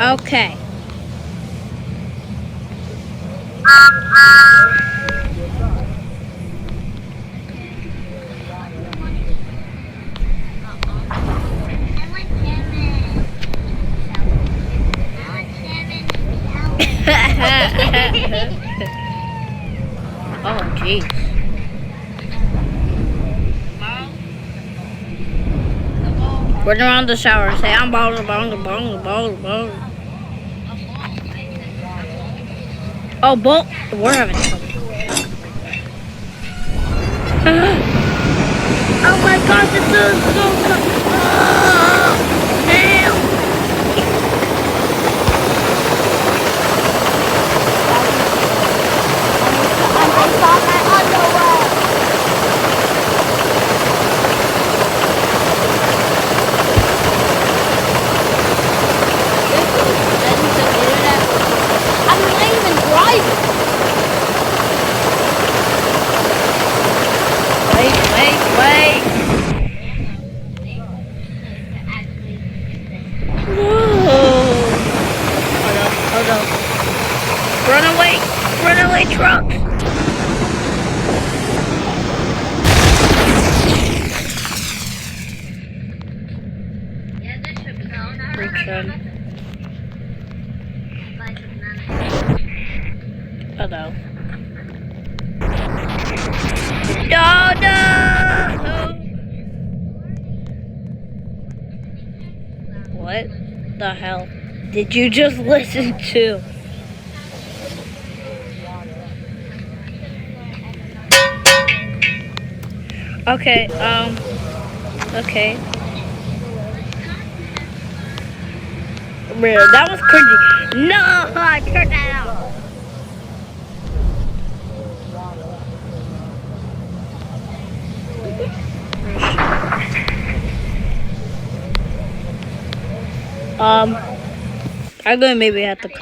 Okay. Oh, jeez. Run around the shower and say, I'm balling, balling, balling, balling, balling. Oh, ball. We're having trouble. Oh my god, this is so good. Oh, damn. I saw my underwear. This is expensive internet. I'm not even driving. Wait. Whoa. Hold up. Run away, truck. Return. Oh no. No! What the hell did you just listen to? Okay, okay. Bro, that was cringy. No, I turned that out. I'm gonna maybe have to